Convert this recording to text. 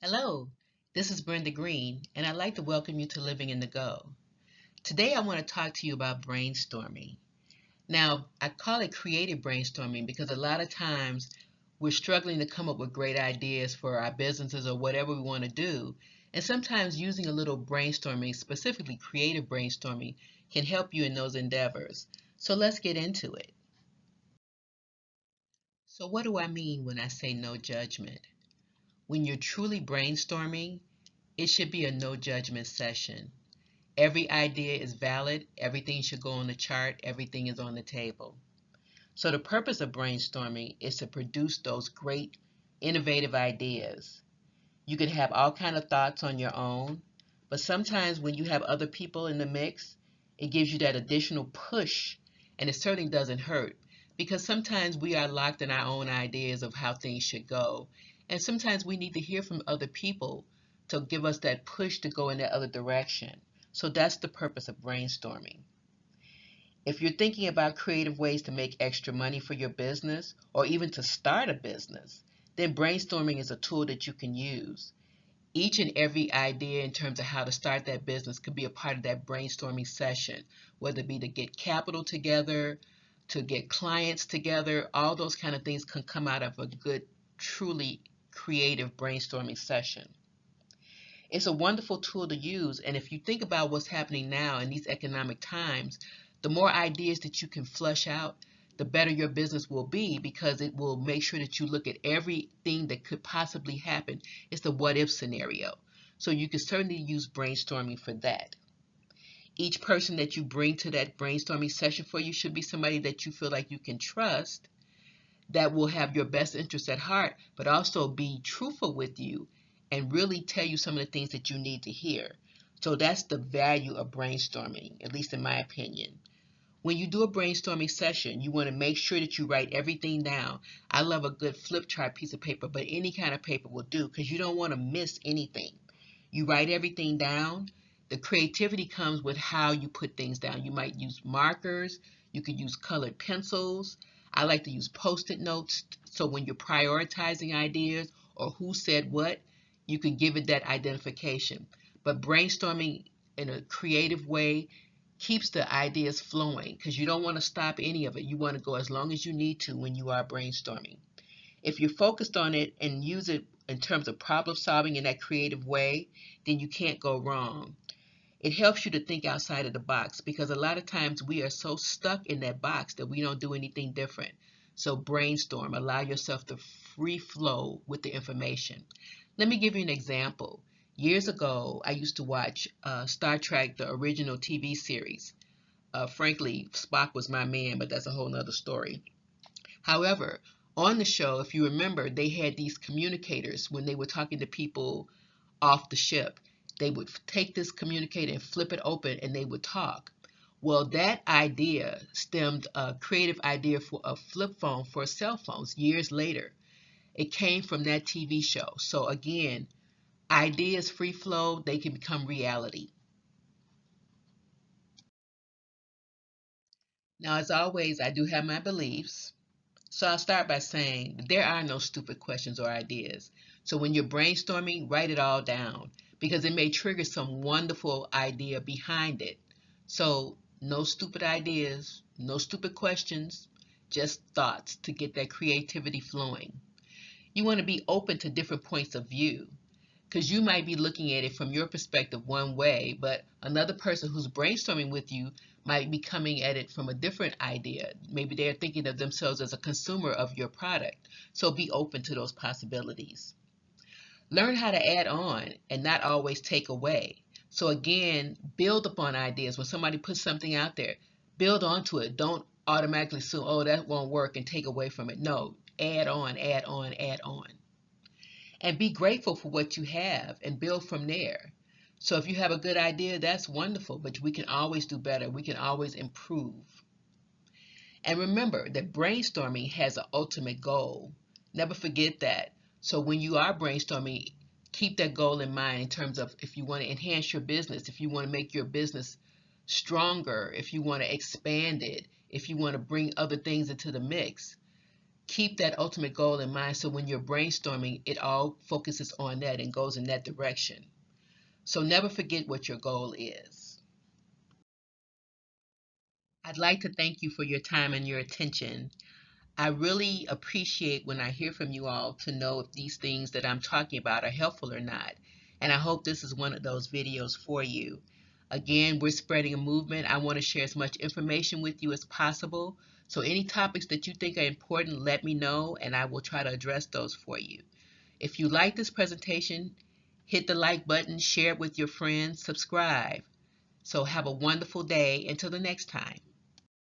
Hello, this is Brenda Green, and I'd like to welcome you to Living in the Go. Today I want to talk to you about brainstorming. Now, I call it creative brainstorming because a lot of times we're struggling to come up with great ideas for our businesses or whatever we want to do. And sometimes using a little brainstorming, specifically creative brainstorming, can help you in those endeavors. So let's get into it. So, what do I mean when I say no judgment? When you're truly brainstorming, it should be a no judgment session. Every idea is valid, everything should go on the chart, everything is on the table. So the purpose of brainstorming is to produce those great innovative ideas. You can have all kind of thoughts on your own, but sometimes when you have other people in the mix, it gives you that additional push, and it certainly doesn't hurt because sometimes we are locked in our own ideas of how things should go, and sometimes we need to hear from other people to give us that push to go in that other direction. So that's the purpose of brainstorming. If you're thinking about creative ways to make extra money for your business or even to start a business, then brainstorming is a tool that you can use. Each and every idea in terms of how to start that business could be a part of that brainstorming session, whether it be to get capital together, to get clients together, all those kind of things can come out of a good, truly creative brainstorming session. It's a wonderful tool to use, and if you think about what's happening now in these economic times, the more ideas that you can flush out, the better your business will be because it will make sure that you look at everything that could possibly happen. It's the what if scenario. So you can certainly use brainstorming for that. Each person that you bring to that brainstorming session for you should be somebody that you feel like you can trust, that will have your best interest at heart, but also be truthful with you and really tell you some of the things that you need to hear. So that's the value of brainstorming, at least in my opinion. When you do a brainstorming session, you want to make sure that you write everything down. I love a good flip chart piece of paper, but any kind of paper will do because you don't want to miss anything. You write everything down. The creativity comes with how you put things down. You might use markers. You could use colored pencils. I like to use post-it notes. So when you're prioritizing ideas or who said what, you can give it that identification. But brainstorming in a creative way keeps the ideas flowing because you don't want to stop any of it. You want to go as long as you need to when you are brainstorming. If you're focused on it and use it in terms of problem solving in that creative way, then you can't go wrong. It helps you to think outside of the box because a lot of times we are so stuck in that box that we don't do anything different. So brainstorm, allow yourself to free flow with the information. Let me give you an example. Years ago, I used to watch Star Trek, the original TV series. Frankly, Spock was my man, but that's a whole nother story. However, on the show, if you remember, they had these communicators when they were talking to people off the ship. They would take this communicator and flip it open and they would talk. Well, that idea stemmed a creative idea for a flip phone for cell phones years later. It came from that TV show. So again, ideas free flow, they can become reality. Now, as always, I do have my beliefs. So I'll start by saying there are no stupid questions or ideas. So when you're brainstorming, write it all down because it may trigger some wonderful idea behind it. So no stupid ideas, no stupid questions, just thoughts to get that creativity flowing. You want to be open to different points of view because you might be looking at it from your perspective one way, but another person who's brainstorming with you might be coming at it from a different idea. Maybe they're thinking of themselves as a consumer of your product. So be open to those possibilities. Learn how to add on and not always take away. So again, build upon ideas. When somebody puts something out there, build onto it. Don't automatically assume, oh, that won't work and take away from it. No, add on, add on, add on, and be grateful for what you have and build from there. So if you have a good idea, that's wonderful, but we can always do better. We can always improve. And remember that brainstorming has an ultimate goal. Never forget that. So when you are brainstorming, keep that goal in mind in terms of if you want to enhance your business, if you want to make your business stronger, if you want to expand it, if you want to bring other things into the mix. keep that ultimate goal in mind, so when you're brainstorming, it all focuses on that and goes in that direction. So never forget what your goal is. I'd like to thank you for your time and your attention. I really appreciate when I hear from you all to know if these things that I'm talking about are helpful or not. And I hope this is one of those videos for you. Again, we're spreading a movement. I want to share as much information with you as possible. So any topics that you think are important, let me know, and I will try to address those for you. If you like this presentation, hit the like button, share it with your friends, subscribe. So have a wonderful day. Until the next time.